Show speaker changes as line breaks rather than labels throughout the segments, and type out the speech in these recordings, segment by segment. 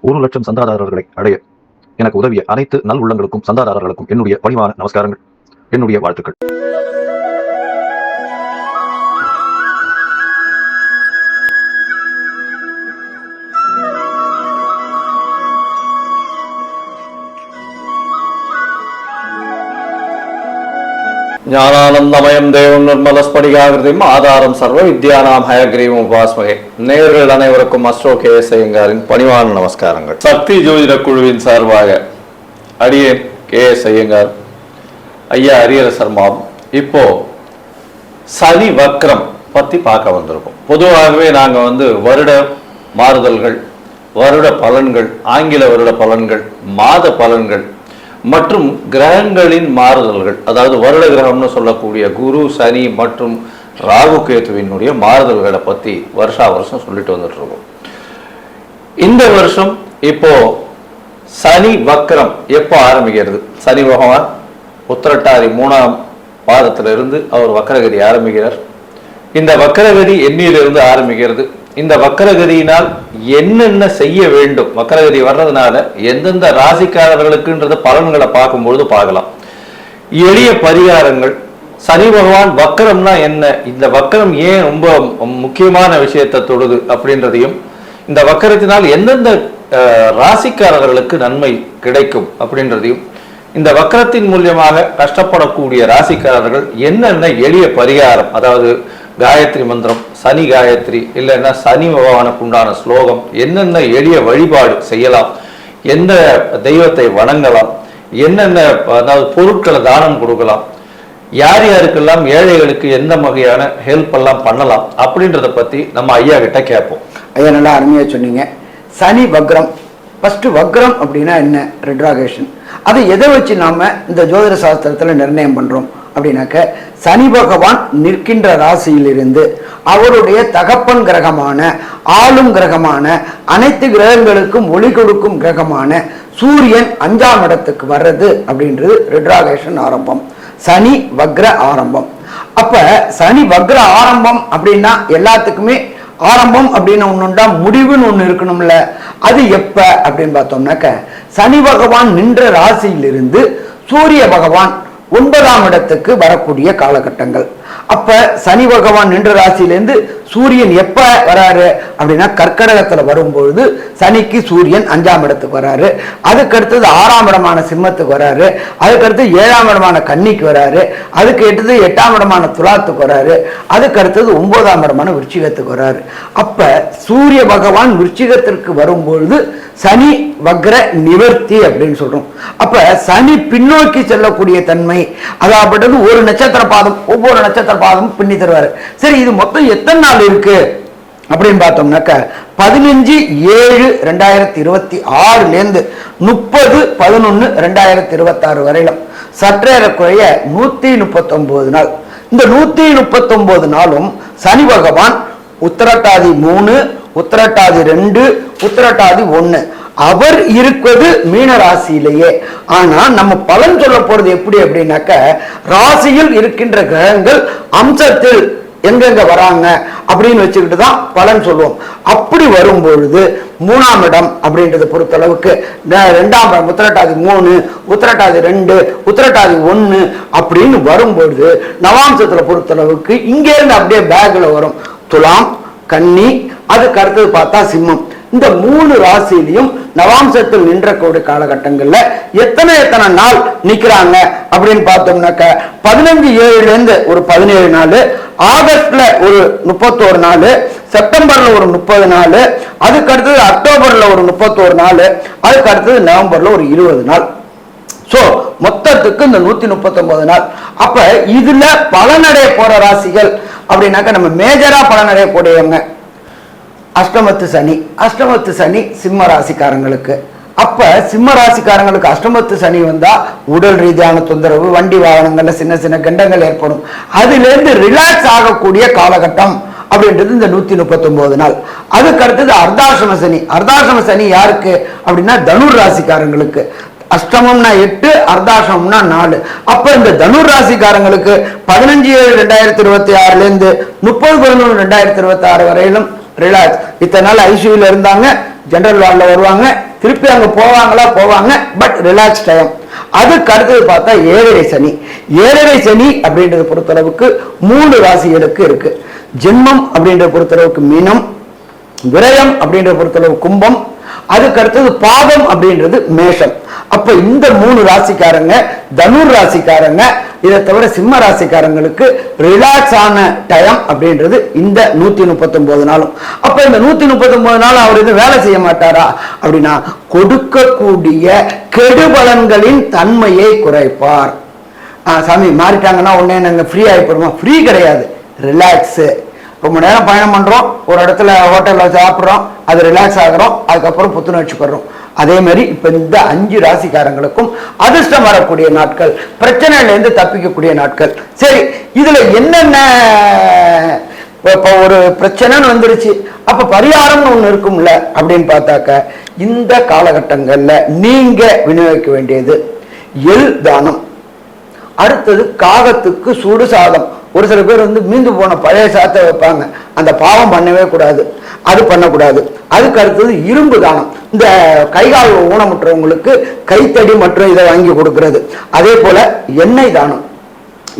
1,00,000 சந்தாதாரர்களை அடைய எனக்கு உதவிய அனைத்து நல் உள்ளங்களுக்கும் சந்தாதாரர்களுக்கும் என்னுடைய பணிவான நமஸ்காரங்கள், என்னுடைய வாழ்த்துக்கள்.
ஞானானந்தமயம் தேவம் நிர்மலஸ்படிகாகிருதியும் ஆதாரம் சர்வ வித்யானாம் ஹயக்ரீவம் உபாஸ்மகே. நேயர்கள் அனைவருக்கும் அஸ்ட்ரோ கே.எஸ். ஐயங்காரின் பணிவான நமஸ்காரங்கள். சக்தி ஜோதிட குழுவின் சார்பாக அடியேன் கே.எஸ். ஐயங்கார் ஐயா அரியர சர்மாவும் இப்போ சனி வக்ரம் பத்தி பார்க்க வந்திருக்கோம். பொதுவாகவே நாங்கள் வருட மாறுதல்கள், வருட பலன்கள், ஆங்கில வருட பலன்கள், மாத பலன்கள் மற்றும் கிரகங்களின் மாறுதல்கள், அதாவது வருட கிரகம்னு சொல்லக்கூடிய குரு, சனி மற்றும் ராகு கேதுவினுடைய மாறுதல்களை பற்றி வருஷா வருஷம் சொல்லிட்டு வந்துட்டு இருக்கோம். இந்த வருஷம் இப்போ சனி வக்ரம் எப்போ ஆரம்பிக்கிறது? சனி பகவான் உத்திரட்டாதி 3ஆம் பாதத்திலிருந்து அவர் வக்கரகதி ஆரம்பிக்கிறார். இந்த வக்கரகதி எண்ணிலிருந்து ஆரம்பிக்கிறது. இந்த வக்கரகதியினால் என்னென்ன செய்ய வேண்டும், வக்கரகதி வர்றதுனால எந்தெந்த ராசிக்காரர்களுக்குன்றத பலன்களை பார்க்கும்பொழுது பார்க்கலாம். எளிய பரிகாரங்கள், சனி பகவான் வக்கரம்னா என்ன, இந்த வக்கரம் ஏன் ரொம்ப முக்கியமான விஷயத்தை தொடுது அப்படின்றதையும், இந்த வக்கரத்தினால் எந்தெந்த ராசிக்காரர்களுக்கு நன்மை கிடைக்கும் அப்படின்றதையும், இந்த வக்கரத்தின் மூலியமாக கஷ்டப்படக்கூடிய ராசிக்காரர்கள் என்னென்ன எளிய பரிகாரம், அதாவது காயத்ரி மந்திரம், சனி காயத்ரி, இல்லைன்னா சனி பகவானுக்கு உண்டான ஸ்லோகம், என்னென்ன எளிய வழிபாடு செய்யலாம், எந்த தெய்வத்தை வணங்கலாம், என்னென்ன அதாவது பொருட்களை தானம் கொடுக்கலாம், யார் யாருக்கெல்லாம் ஏழைகளுக்கு எந்த வகையான ஹெல்ப் எல்லாம் பண்ணலாம் அப்படின்றத பற்றி நம்ம ஐயா கிட்ட கேட்போம்.
ஐயா நல்லா அருமையாக சொன்னீங்க. சனி வக்ரம், ஃபர்ஸ்ட் வக்ரம் அப்படின்னா என்ன, ரெட்ராகேஷன், அதை எதை வச்சு நாம இந்த ஜோதிட சாஸ்திரத்தில் நிர்ணயம் பண்றோம் அப்படின்னாக்க, சனி பகவான் நிற்கின்ற ராசியிலிருந்து அவருடைய தகப்பன் கிரகமான, ஆளும் கிரகமான, அனைத்து கிரகங்களுக்கும் ஒளி கொடுக்கும் கிரகமான சூரியன் 5ஆம் இடத்துக்கு வர்றது அப்படின்றது ரெட்ராகேஷன் ஆரம்பம், சனி வக்ர ஆரம்பம். அப்ப சனி வக்ர ஆரம்பம் அப்படின்னா எல்லாத்துக்குமே ஆரம்பம் அப்படின்னு ஒண்ணுண்டா முடிவுன்னு ஒண்ணு இருக்கணும்ல. அது எப்ப அப்படின்னு பார்த்தோம்னாக்க, சனி பகவான் நின்ற ராசியிலிருந்து சூரிய பகவான் 9ஆம் இடத்துக்கு வரக்கூடிய காலகட்டங்கள். அப்ப சனி பகவான் நின்ற ராசியிலிருந்து சூரியன் எப்ப வராரு அப்படின்னா, கர்க்கடகத்துல வரும்பொழுது சனிக்கு சூரியன் 5ஆம் இடத்துக்கு வராரு. அதுக்கு அடுத்தது 6ஆம் இடமான சிம்மத்துக்கு வராரு. அதுக்கு அடுத்து 7ஆம் இடமான கன்னிக்கு வராரு. அதுக்கு அடுத்தது 8ஆம் இடமான துலாத்துக்கு வராரு. அதுக்கு அடுத்தது 9ஆம் இடமான விருச்சிகத்துக்கு வராரு. அப்ப சூரிய பகவான் விருச்சிகத்திற்கு வரும்பொழுது சனி வக்ர நிவர்த்தி அப்படின்னு சொல்றோம். அப்ப சனி பின்னோக்கி செல்லக்கூடிய தன்மை, அதாவது ஒரு நட்சத்திர பாதம், ஒவ்வொரு நட்சத்திர பாதமும் பின்னி தருவாரு. சரி, இது மொத்தம் எத்தனை நாள் இருக்கு அப்படின்னு பார்த்தோம்னாக்க, 15/7/2026 30/11/2026 வரையிலும் சற்றேறக்குறைய 139 நாள். இந்த 139 நாளும் சனி பகவான் உத்திரட்டாதி 3, உத்திரட்டாதி 2, உத்திரட்டாதி 1 அவர் இருப்பது மீன ராசியிலேயே. ஆனா நம்ம பலன் சொல்ல போறது எப்படி அப்படின்னாக்க, ராசியில் இருக்கின்ற கிரகங்கள் அம்சத்தில் எங்கெங்க வராங்க அப்படின்னு வச்சுக்கிட்டு தான் பலன் சொல்லுவோம். அப்படி வரும்பொழுது 3ஆம் இடம் அப்படின்றத பொறுத்தளவுக்கு 2ஆம் இடம் உத்திரட்டாதி 3, உத்திரட்டாதி 2, உத்திரட்டாதி 1 அப்படின்னு வரும்பொழுது நவாம்சத்துல பொறுத்தளவுக்கு இங்கே இருந்து அப்படியே பேக்ல வரும் துலாம், கன்னி, அதுக்கு அடுத்தது பார்த்தா சிம்மம். இந்த 3 ராசியிலையும் நவாம்சத்தில் நின்ற கூடிய காலகட்டங்கள்ல எத்தனை நாள் நிக்கிறாங்க அப்படின்னு பார்த்தோம்னாக்க, 15/7 ஒரு 17 நாள், ஆகஸ்ட்ல ஒரு 31 நாள், செப்டம்பர்ல ஒரு 30 நாள், அதுக்கு அடுத்தது அக்டோபர்ல ஒரு 31 நாள், அதுக்கு அடுத்தது நவம்பர்ல ஒரு 20 நாள். சோ மொத்தத்துக்கு இந்த 139 நாள். அப்ப இதுல பலனடைய போற ராசிகள் அப்படின்னாக்க, நம்ம மேஜரா பலனடைய கூடியவங்க அஷ்டமத்து சனி. அஷ்டமத்து சனி சிம்ம ராசிக்காரங்களுக்கு. அப்ப சிம்ம ராசிக்காரங்களுக்கு அஷ்டமத்து சனி வந்தா உடல் ரீதியான தொந்தரவு, வண்டி வாகனங்கள்ல சின்ன சின்ன கண்டங்கள் ஏற்படும். அதுல இருந்து ரிலாக்ஸ் ஆகக்கூடிய காலகட்டம் அப்படின்றது இந்த 139 நாள். அதுக்கு அடுத்தது அர்த்தாசிரம சனி. அர்த்தாசிரம சனி யாருக்கு அப்படின்னா தனுர் ராசிக்காரங்களுக்கு. அஷ்டமம்னா 8, அர்த்தாசிரமம்னா 4. அப்ப இந்த தனுர் ராசிக்காரங்களுக்கு 15/7/2026 30/11/2026 வரையிலும் ரிலாக்ஸ். இத்தனை நாள் ஐசியூல இருந்தாங்க, ஜெனரல் வார்டில் வருவாங்க, திருப்பி அங்க போவாங்க, பட் ரிலாக்ஸ் டைம். அதுக்கு அடுத்தது பார்த்தா ஏழரை சனி. ஏழரை சனி அப்படின்றத பொறுத்தளவுக்கு 3 ராசிகளுக்கு இருக்கு. ஜென்மம் அப்படின்ற பொறுத்தளவுக்கு மீனம், விரயம் அப்படின்ற பொறுத்தளவு கும்பம், அதுக்கு அடுத்தது பாதம் அப்படின்றது மேஷம். அப்ப இந்த 3 ராசிக்காரங்க, தனுர் ராசிக்காரங்க, இதை தவிர சிம்ம ராசிக்காரங்களுக்கு ரிலாக்ஸ் ஆன டைம் அப்படின்றது இந்த 139 நாளும். அப்ப இந்த 139 நாள் அவர் இது வேலை செய்ய மாட்டாரா அப்படின்னா, கொடுக்கக்கூடிய கெடுபலன்களின் தன்மையை குறைப்பார். சாமி மாறிட்டாங்கன்னா உடனே நாங்க ஃப்ரீ ஆகிப்போமா? ஃப்ரீ கிடையாது, ரிலாக்ஸ். ரொம்ப நேரம் பயணம் பண்றோம், ஒரு இடத்துல ஹோட்டல்ல சாப்பிட்றோம், அது ரிலாக்ஸ் ஆகிறோம், அதுக்கப்புறம் புத்துணர்ச்சி பெறோம். அதே மாதிரி இப்ப இந்த 5 ராசிக்காரங்களுக்கும் அதிர்ஷ்டம் வரக்கூடிய நாட்கள், பிரச்சனையில இருந்து தப்பிக்கக்கூடிய நாட்கள். சரி, இதுல என்னென்ன இப்ப ஒரு பிரச்சனைன்னு வந்துருச்சு, அப்ப பரிகாரம்னு ஒண்ணு இருக்கும்ல அப்படின்னு பார்த்தாக்க, இந்த காலகட்டங்கள்ல நீங்க விநியோகிக்க வேண்டியது எள் தானம். அடுத்தது காகத்துக்கு சுடு சாதம். ஒரு சில பேர் மீந்து போன பழைய சாத்தை வைப்பாங்க, அந்த பாவம் பண்ணவே கூடாது, அது பண்ணக்கூடாது. அதுக்கு அடுத்தது இரும்பு தானம். இந்த கைகால் ஊனமுற்றவங்களுக்கு கைத்தடி மற்றும் இதை வாங்கி கொடுக்கிறது. அதே போல எண்ணெய் தானம்.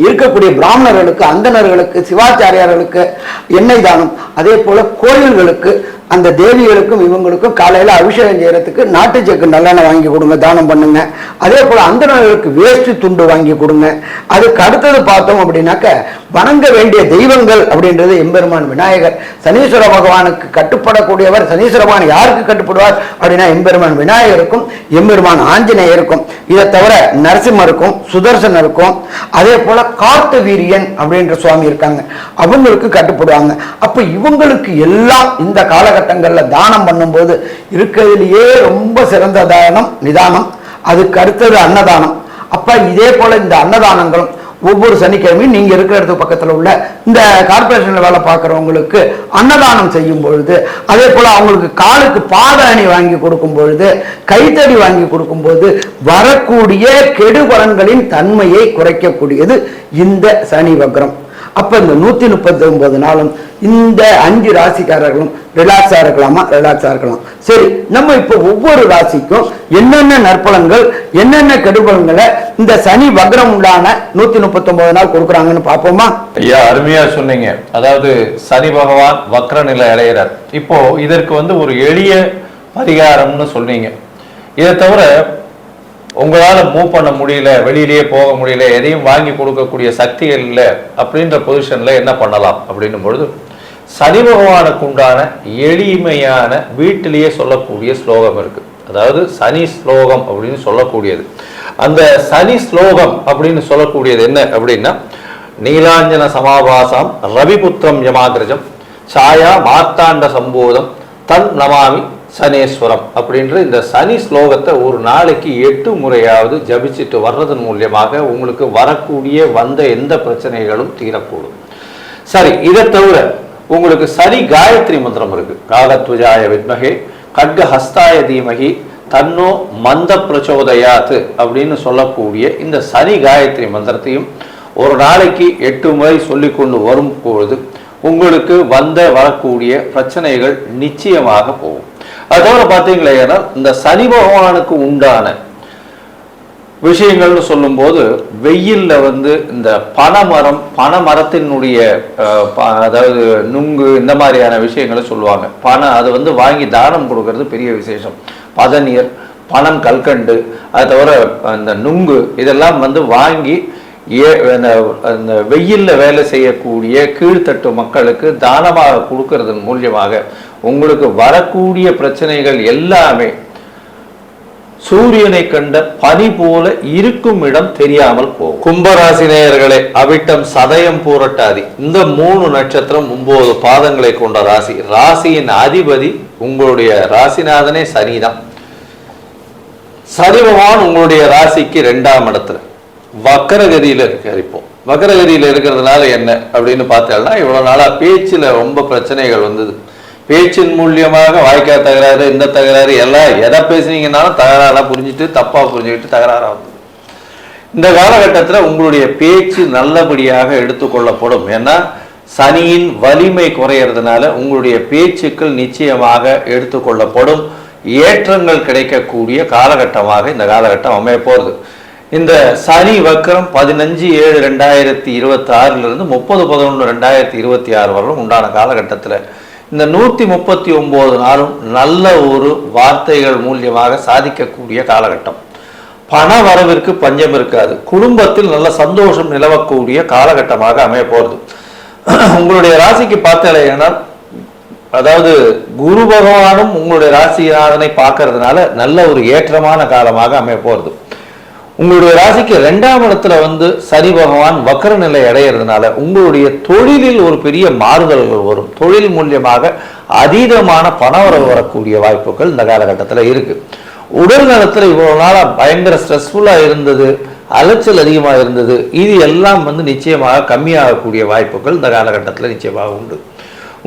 இருக்கக்கூடிய பிராமணர்களுக்கு, அந்தணர்களுக்கு, சிவாச்சாரியார்களுக்கு எண்ணெய் தானம். அதே போல கோயில்களுக்கு அந்த தேவிகளுக்கும் இவங்களுக்கும் காலையில அபிஷேகம் செய்யறதுக்கு நாட்டு செக்கு நல்லெண்ணெய் வாங்கி கொடுங்க, தானம் பண்ணுங்க. அதே போல அந்தணர்களுக்கு வேஷ்டி துண்டு வாங்கி கொடுங்க. அதுக்கு அடுத்தது பார்த்தோம் அப்படின்னாக்க, வணங்க வேண்டிய தெய்வங்கள் அப்படின்றது எம்பெருமான் விநாயகர். சனீஸ்வர பகவானுக்கு கட்டுப்படக்கூடியவர். சனீஸ்வர பகவான் யாருக்கு கட்டுப்படுவார் அப்படின்னா, எம்பெருமான் விநாயகருக்கும் எம்பெருமான் ஆஞ்சநேயருக்கும். இதை தவிர நரசிம்மருக்கும் சுதர்சனருக்கும், அதே போல கார்த்த வீரியன் அப்படின்ற சுவாமி இருக்காங்க, அவங்களுக்கு கட்டுப்படுவாங்க. அப்ப இவங்களுக்கு எல்லாம் இந்த காலகட்டங்கள்ல தானம் பண்ணும்போது இருக்கிறதுலயே ரொம்ப சிறந்த தானம் நிதானம். அதுக்கு அடுத்தது அன்னதானம். அப்ப இதே போல இந்த அன்னதானங்களும் ஒவ்வொரு சனிக்கிழமையும் நீங்க இருக்கிற இடத்துக்கு பக்கத்துல உள்ள இந்த கார்பரேஷன்ல வேலை பார்க்கிறவங்களுக்கு அன்னதானம் செய்யும் பொழுது, அதே போல அவங்களுக்கு காலுக்கு பாத அணி வாங்கி கொடுக்கும் பொழுது, கைத்தடி வாங்கி கொடுக்கும் போது வரக்கூடிய கெடுபலன்களின் தன்மையை குறைக்கக்கூடியது இந்த சனி வக்ரம். அப்ப இந்த 139 நாளும் இந்த 5 ராசிக்காரர்களும் ரிலாக்ஸா இருக்கலாமா? ரிலாக்ஸா இருக்கலாம். சரி, நம்ம இப்ப ஒவ்வொரு ராசிக்கும் என்னென்ன நற்பலன்கள், என்னென்ன கெடுபலன்களை இந்த சனி வக்ரம் உண்டான 139 நாள் கொடுக்குறாங்கன்னு பார்ப்போமா?
ஐயா, அருமையா சொன்னீங்க. அதாவது சனி பகவான் வக்ர நிலை அடைகிறார். இப்போ இதற்கு ஒரு எளிய பரிகாரம்னு சொன்னீங்க. இதை தவிர உங்களால மூவ் பண்ண முடியல, வெளியிலேயே போக முடியல, எதையும் வாங்கி கொடுக்கக்கூடிய சக்திகள் இல்லை அப்படின்ற பொசிஷன்ல என்ன பண்ணலாம் அப்படின்னும் பொழுது, சனி பகவானுக்கு உண்டான எளிமையான வீட்டிலேயே சொல்லக்கூடிய ஸ்லோகம் இருக்கு. அதாவது சனி ஸ்லோகம் அப்படின்னு சொல்லக்கூடியது. அந்த சனி ஸ்லோகம் அப்படின்னு சொல்லக்கூடியது என்ன அப்படின்னா, நீலாஞ்சன சமாபாசம் ரவிபுத்திரம் யமாகிரஜம் சாயா மார்த்தாண்ட சம்போதம் தன் நமாமி சனீஸ்வரம் அப்படின்ற இந்த சனி ஸ்லோகத்தை ஒரு நாளைக்கு 8 முறையாவது ஜபிச்சுட்டு வர்றதன் மூலியமாக உங்களுக்கு வரக்கூடிய வந்த எந்த பிரச்சனைகளும் தீரக்கூடும். சரி, இதை தவிர உங்களுக்கு சனி காயத்ரி மந்திரம் இருக்கு. காகத்வஜாய வித்மகே கட்க ஹஸ்தாய தீமகி தன்னோ மந்த பிரச்சோதயாத்து அப்படின்னு சொல்லக்கூடிய இந்த சனி காயத்ரி மந்திரத்தையும் ஒரு நாளைக்கு 8 முறை சொல்லி கொண்டு வரும் பொழுது உங்களுக்கு வரக்கூடிய பிரச்சனைகள் நிச்சயமாக போகும். அது தவிர பார்த்தீங்களா, ஏன்னா இந்த சனி பகவானுக்கு உண்டான விஷயங்கள்னு சொல்லும் போது, வெயில்ல இந்த பனைமரத்தினுடைய அதாவது நுங்கு இந்த மாதிரியான விஷயங்களை சொல்லுவாங்க. அதை வாங்கி தானம் கொடுக்கறது பெரிய விசேஷம். பதநீர், பனம் கல்கண்டு, அது தவிர அந்த நுங்கு இதெல்லாம் வாங்கி அந்த வெயில்ல வேலை செய்யக்கூடிய கீழ்த்தட்டு மக்களுக்கு தானமாக கொடுக்கறதன் மூலியமாக உங்களுக்கு வரக்கூடிய பிரச்சனைகள் எல்லாமே சூரியனை கண்ட பனி போல இருக்கும் இடம் தெரியாமல் போகும். கும்பராசி நேயர்களே, அவிட்டம் சதயம் பூரட்டாதி இந்த 3 நட்சத்திரம் 9 பாதங்களை கொண்ட ராசி. ராசியின் அதிபதி உங்களுடைய ராசிநாதனே சனிதான். சனி பகவான் உங்களுடைய ராசிக்கு 2ஆம் இடத்துல வக்கரகதியில இருக்கார். இப்போ வக்கரகதியில இருக்கிறதுனால என்ன அப்படின்னு பார்த்தோம்னா, இவ்வளவு நாளா பேச்சுல ரொம்ப பிரச்சனைகள் வந்தது. பேச்சின் மூலியமாக வாய்க்கா தகராறு, இந்த தகராறு எல்லாம் எதை பேசுனீங்கன்னாலும் தகராறா புரிஞ்சுட்டு தப்பா புரிஞ்சுக்கிட்டு தகராறாகும். இந்த காலகட்டத்தில் உங்களுடைய பேச்சு நல்லபடியாக எடுத்துக்கொள்ளப்படும். ஏன்னா சனியின் வலிமை குறையிறதுனால உங்களுடைய பேச்சுக்கள் நிச்சயமாக எடுத்துக்கொள்ளப்படும். ஏற்றங்கள் கிடைக்கக்கூடிய காலகட்டமாக இந்த காலகட்டம் அமைய போகுது. இந்த சனி வக்கரம் 15/7/2026 30/11/2026 வரலும் உண்டான காலகட்டத்தில் இந்த 139 நாளும் நல்ல ஒரு வார்த்தைகள் மூலியமாக சாதிக்கக்கூடிய காலகட்டம். பண வரவிற்கு பஞ்சம் இருக்காது. குடும்பத்தில் நல்ல சந்தோஷம் நிலவக்கூடிய காலகட்டமாக அமைய போகிறது. உங்களுடைய ராசிக்கு பார்த்தாலேனால், அதாவது குரு பகவானும் உங்களுடைய ராசிநாதனை பார்க்கறதுனால நல்ல ஒரு ஏற்றமான காலமாக அமைய போகிறது. உங்களுடைய ராசிக்கு 2ஆம் இடத்துல சனி பகவான் வக்கர நிலை அடைகிறதுனால உங்களுடைய தொழிலில் ஒரு பெரிய மாறுதல்கள் வரும். தொழில் மூலியமாக அதீதமான பணவரவு வரக்கூடிய வாய்ப்புகள் இந்த காலகட்டத்தில் இருக்கு. உடல் நலத்தில் இவ்வளவு நாளா பயங்கர ஸ்ட்ரெஸ்ஃபுல்லா இருந்தது, அலைச்சல் அதிகமாக இருந்தது, இது எல்லாம் நிச்சயமாக கம்மியாகக்கூடிய வாய்ப்புகள் இந்த காலகட்டத்தில் நிச்சயமாக உண்டு.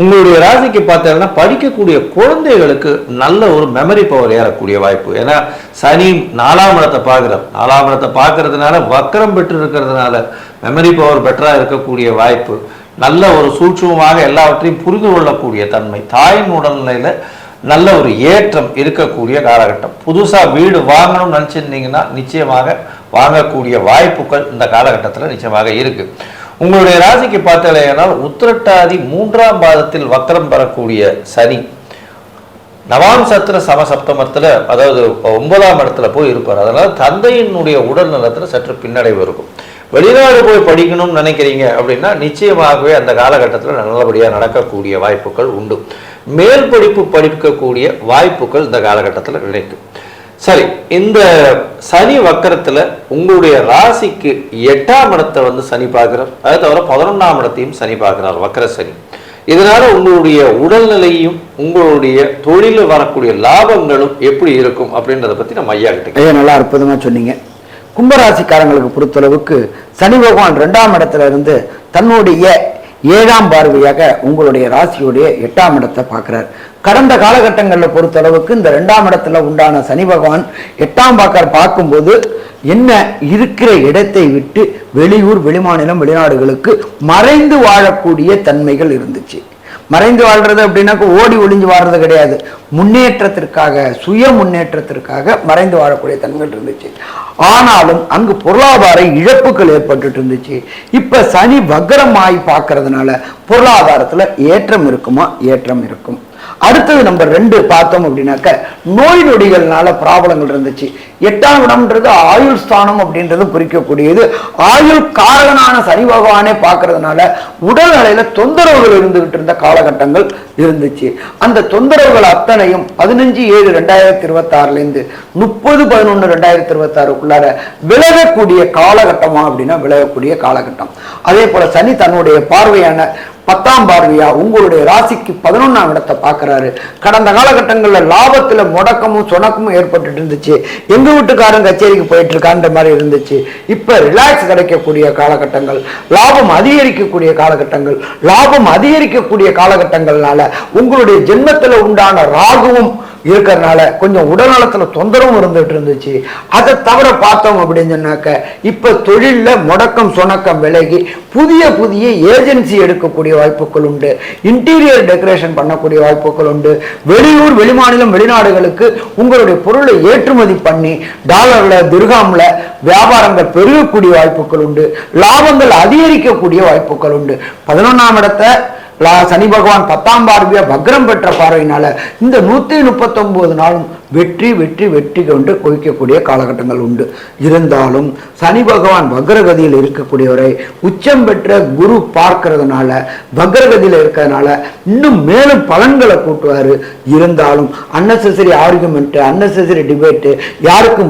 உங்களுடைய ராசிக்கு பார்த்தீங்கன்னா படிக்கக்கூடிய குழந்தைகளுக்கு நல்ல ஒரு மெமரி பவர் ஏறக்கூடிய வாய்ப்பு. ஏன்னா சனி 4ஆம் இடத்தை பார்க்குறார். 4ஆம் இடத்தை பார்க்கறதுனால வக்கரம் பெற்று இருக்கிறதுனால மெமரி பவர் பெட்டராக இருக்கக்கூடிய வாய்ப்பு. நல்ல ஒரு சூட்சமாக எல்லாவற்றையும் புரிந்து கொள்ளக்கூடிய தன்மை, தாயின் உடல்நிலையில் நல்ல ஒரு ஏற்றம் இருக்கக்கூடிய காலகட்டம். புதுசாக வீடு வாங்கணும்னு நினச்சிருந்தீங்கன்னா நிச்சயமாக வாங்கக்கூடிய வாய்ப்புகள் இந்த காலகட்டத்தில் நிச்சயமாக இருக்கு. உங்களுடைய ராசிக்கு பார்த்தாலேனால் உத்திரட்டாதி 3ஆம் பாதத்தில் வக்கரம் பெறக்கூடிய சனி நவாம் சத்திர சமசப்தமத்தில், அதாவது 9ஆம் இடத்துல போய் இருப்பார். அதனால தந்தையினுடைய உடல் நலத்தில் சற்று பின்னடைவு இருக்கும். வெளிநாடு போய் படிக்கணும்னு நினைக்கிறீங்க அப்படின்னா நிச்சயமாகவே அந்த காலகட்டத்தில் நல்லபடியாக நடக்கக்கூடிய வாய்ப்புகள் உண்டு. மேல் படிப்பு படிக்கக்கூடிய வாய்ப்புகள் இந்த காலகட்டத்தில் கிடைக்கும். சரி, இந்த சனி வக்கரத்துல உங்களுடைய ராசிக்கு 8ஆம் இடத்தை சனி பார்க்கிறார். அதை தவிர 11ஆம் இடத்தையும் சனி பார்க்கிறார், வக்கர சனி. இதனால உங்களுடைய உடல்நிலையும் உங்களுடைய தொழிலில் வரக்கூடிய லாபங்களும் எப்படி இருக்கும் அப்படின்றத பத்தி நம்ம ஐயா கிட்ட
நல்லா அற்புதமா சொன்னீங்க. கும்பராசிக்காரங்களுக்கு பொறுத்தளவுக்கு சனி பகவான் 2ஆம் இடத்துல இருந்து தன்னுடைய 7ஆம் பார்வையாக உங்களுடைய ராசியுடைய 8ஆம் இடத்தை பார்க்கிறார். கடந்த காலகட்டங்களில் பொறுத்தளவுக்கு இந்த 2ஆம் இடத்துல உண்டான சனி பகவான் 8ஆம் பார்க்கும்போது என்ன இருக்கிற இடத்தை விட்டு வெளியூர், வெளிமாநிலம், வெளிநாடுகளுக்கு மறைந்து வாழக்கூடிய தன்மைகள் இருந்துச்சு. மறைந்து வாழ்றது அப்படின்னாக்க ஓடி ஒளிஞ்சு வாழ்றது கிடையாது. முன்னேற்றத்திற்காக, சுய முன்னேற்றத்திற்காக மறைந்து வாழக்கூடிய தன்மைகள் இருந்துச்சு. ஆனாலும் அங்கு பொருளாதார இழப்புகள் ஏற்பட்டு இருந்துச்சு. இப்ப சனி வக்கரமாய் பார்க்கறதுனால பொருளாதாரத்துல ஏற்றம் இருக்குமா? ஏற்றம் இருக்கும். அடுத்தது நம்பர் 2 பார்த்தோம் அப்படின்னாக்க நோய் நொடிகள்னால ப்ராப்ளங்கள் இருந்துச்சு. 8ஆம் இடம்ன்றது ஆயுள் ஸ்தானம் அப்படின்றது குறிக்கக்கூடியது. ஆயுள் காரகனான சனி பகவானே பார்க்கறதுனால உடல் நிலையில தொந்தரவுகள் இருந்துகிட்டு இருந்த காலகட்டங்கள் இருந்துச்சு. அந்த தொந்தரவுகள் அத்தனையும் 15/7/2026 30/11/2026 விலகக்கூடிய காலகட்டமா அப்படின்னா விலகக்கூடிய காலகட்டம். அதே போல சனி தன்னுடைய பார்வையான 10ஆம் பார்வையா உங்களுடைய ராசிக்கு 11ஆம் இடத்தை பார்க்கிறாரு. கடந்த காலகட்டங்களில் லாபத்துல முடக்கமும் சொணக்கமும் ஏற்பட்டு இருந்துச்சு. எங்க வீட்டுக்காரன் கச்சேரிக்கு போயிட்டு இருக்கான்ற மாதிரி இருந்துச்சு. இப்ப ரிலாக்ஸ் கிடைக்கக்கூடிய காலகட்டங்கள், லாபம் அதிகரிக்கக்கூடிய காலகட்டங்கள். லாபம் அதிகரிக்கக்கூடிய காலகட்டங்கள்னால உங்களுடைய ஜென்மத்துல உண்டான ராகுவும் இருக்கிறதுனால கொஞ்சம் உடல்நலத்துல தொந்தரவும் இருந்துட்டு இருந்துச்சு. அதை தவிர பார்த்தோம் அப்படின்னு சொன்னாக்க இப்ப தொழில்ல முடக்கம் சொணக்கம் விலகி புதிய புதிய ஏஜென்சி எடுக்கக்கூடிய வாய்ப்புகள் உண்டு. இன்டீரியர் டெக்கரேஷன் பண்ணக்கூடிய வாய்ப்புகள் உண்டு. வெளியூர், வெளிமாநிலம், வெளிநாடுகளுக்கு உங்களுடைய பொருளை ஏற்றுமதி பண்ணி டாலர்ல, திர்ஹாம்ல வியாபாரங்கள் பெருகக்கூடிய வாய்ப்புகள் உண்டு. லாபங்கள் அதிகரிக்கக்கூடிய வாய்ப்புகள் உண்டு. 11ஆம் இடத்தை சனி பகவான் 10ஆம் பார்வையா வக்ரம் பெற்ற பார்வையினால இந்த 139 நாளும் வெற்றி வெற்றி வெற்றி கொண்டு குவிக்கக்கூடிய காலகட்டங்கள் உண்டு. இருந்தாலும் சனி பகவான் வக்ரகதியில் இருக்கக்கூடியவரை உச்சம் பெற்ற குரு பார்க்கறதுனால, வக்ரகதியில் இருக்கிறதுனால இன்னும் மேலும் பலன்களை கூட்டுவாரு. இருந்தாலும் அன்னெசரி ஆர்குமெண்ட், அன்னெசரி டிபேட்டு, யாருக்கும்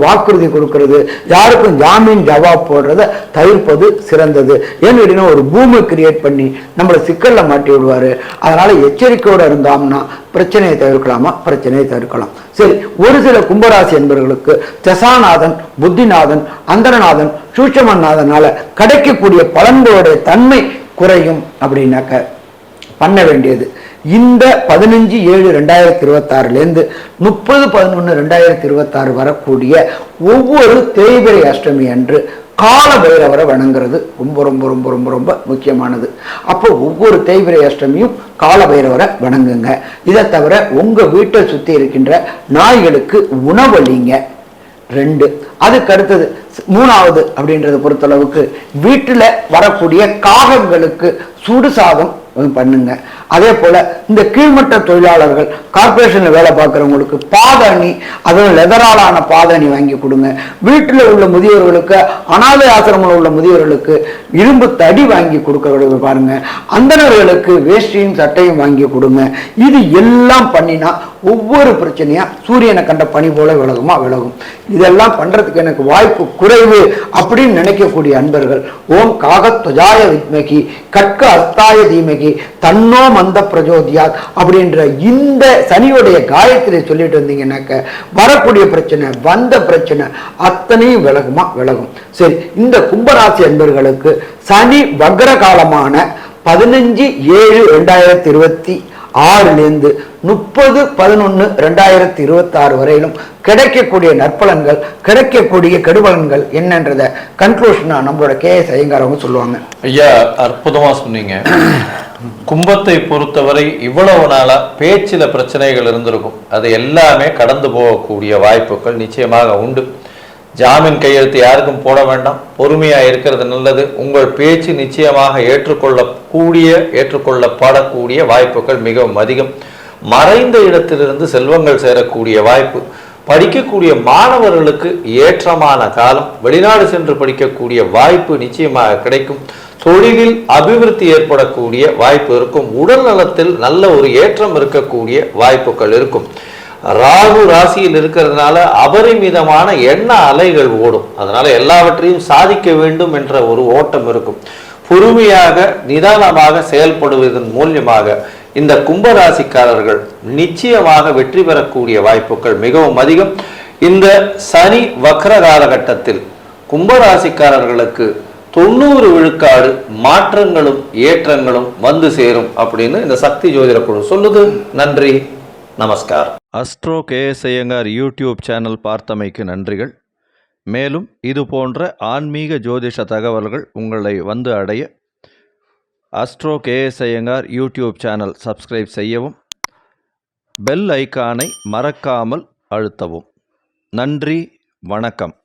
வாக்குறுதி கொடுக்கறது, யாருக்கும் ஜாமீன் ஜவாப் போடுறத தவிர்ப்பது சிறந்தது. ஏன்னு கேட்டீங்கன்னா ஒரு பூமி கிரியேட் பண்ணி நம்மளை சிக்கல்ல மாட்டி விடுவாரு. அதனால எச்சரிக்கையோடு இருந்தோம்னா பிரச்சனையை தவிர்க்கலாமா? பிரச்சனையை தவிர்க்கலாம். சரி, ஒரு சில கும்பராசி என்பவர்களுக்கு தசாநாதன், புத்திநாதன், அந்தரநாதன், சூட்சமநாதனால கிடைக்கக்கூடிய பலன்களுடைய தன்மை குறையும். அப்படின்னாக்க பண்ண வேண்டியது இந்த 15/7/2026 30/11/2026 வரக்கூடிய ஒவ்வொரு தேய்பிறை அஷ்டமி அன்று கால பைரவரை வணங்குறது ரொம்ப ரொம்ப ரொம்ப ரொம்ப ரொம்ப முக்கியமானது. அப்போ ஒவ்வொரு தேய்பிரை அஷ்டமியும் கால பைரவரை வணங்குங்க. இதை தவிர உங்க வீட்டை சுற்றி இருக்கின்ற நாய்களுக்கு உணவளிங்க. 2. அதுக்கு அடுத்தது 3வது அப்படின்றத பொறுத்தளவுக்கு வீட்டில் வரக்கூடிய காகங்களுக்கு சுடு சாதம் பண்ணுங்க. அதே போல இந்த கீழ்மட்ட தொழிலாளர்கள் கார்பரேஷன்ல வேலை பார்க்குறவங்களுக்கு பாதணி, அதுவும் லெதராலான பாதணி வாங்கி கொடுங்க. வீட்டில் உள்ள முதியோர்களுக்கு, அனாதை ஆசிரமில் உள்ள முதியோர்களுக்கு இரும்பு தடி வாங்கி கொடுக்க பாருங்க. அந்தணர்களுக்கு வேஷ்டியும் சட்டையும் வாங்கி கொடுங்க. இது எல்லாம் பண்ணினா ஒவ்வொரு பிரச்சனையா சூரியனை கண்ட பனி போல விலகும். இதெல்லாம் பண்றதுக்கு எனக்கு வாய்ப்பு குறைவு அப்படின்னு நினைக்கக்கூடிய அன்பர்கள், ஓம் காகத்வஜாய வித்மகி கட்க அஸ்தாய தீமகி தன்னோ மந்த பிரஜோதியாத் அப்படின்ற இந்த சனியுடைய காயத்திலே சொல்லிட்டு வந்தீங்கன்னாக்க வரக்கூடிய பிரச்சனை, வந்த பிரச்சனை அத்தனையும் விலகும். சரி, இந்த கும்பராசி அன்பர்களுக்கு சனி வக்ர காலமான 15/7/2026 30/11/2026 வரையிலும் கிடைக்கக்கூடிய நற்பலன்கள், கிடைக்கக்கூடிய கெடுபலன்கள் என்னன்றத கன்க்ளூஷனா நம்மளோட KS ஐயங்கார் அவங்க சொல்லுவாங்க.
ஐயா, அற்புதமா சொன்னீங்க. கும்பத்தை பொறுத்தவரை இவ்வளவு நாளா பேச்சில பிரச்சனைகள் இருந்திருக்கும். அது எல்லாமே கடந்து போகக்கூடிய வாய்ப்புகள் நிச்சயமாக உண்டு. ஜாமீன் கையெழுத்து யாருக்கும் போட வேண்டாம், பொறுமையா இருக்கிறது நல்லது. உங்கள் பேச்சு நிச்சயமாக ஏற்றுக்கொள்ளப்படக்கூடிய வாய்ப்புகள் மிகவும் அதிகம். மறைந்த இடத்திலிருந்து செல்வங்கள் சேரக்கூடிய வாய்ப்பு, படிக்கக்கூடிய மாணவர்களுக்கு ஏற்றமான காலம், வெளிநாடு சென்று படிக்கக்கூடிய வாய்ப்பு நிச்சயமாக கிடைக்கும். தொழிலில் அபிவிருத்தி ஏற்படக்கூடிய வாய்ப்பு இருக்கும். உடல் நலத்தில் நல்ல ஒரு ஏற்றம் இருக்கக்கூடிய வாய்ப்புகள் இருக்கும். ராகு ராசியில் இருக்கிறதுனால அபரிமிதமான எண்ண அலைகள் ஓடும். அதனால எல்லாவற்றையும் சாதிக்க வேண்டும் என்ற ஒரு ஓட்டம் இருக்கும். பொறுமையாக நிதானமாக செயல்படுவதன் மூலமாக இந்த கும்பராசிக்காரர்கள் நிச்சயமாக வெற்றி பெறக்கூடிய வாய்ப்புகள் மிகவும் அதிகம். இந்த சனி வக்ர காலகட்டத்தில் கும்பராசிக்காரர்களுக்கு 90 விழுக்காடு மாற்றங்களும் ஏற்றங்களும் வந்து சேரும் அப்படின்னு இந்த சக்தி ஜோதிட குழு சொல்லுது. நன்றி, நமஸ்கார்.
Astro KS Iyengar YouTube channel பார்த்தமைக்கு நன்றிகள். மேலும் இது போன்ற ஆன்மீக ஜோதிஷ தகவல்கள் உங்களை வந்து அடைய astro KS Iyengar YouTube channel subscribe செய்யவும், பெல் ஐக்கானை மறக்காமல் அழுத்தவும். நன்றி, வணக்கம்.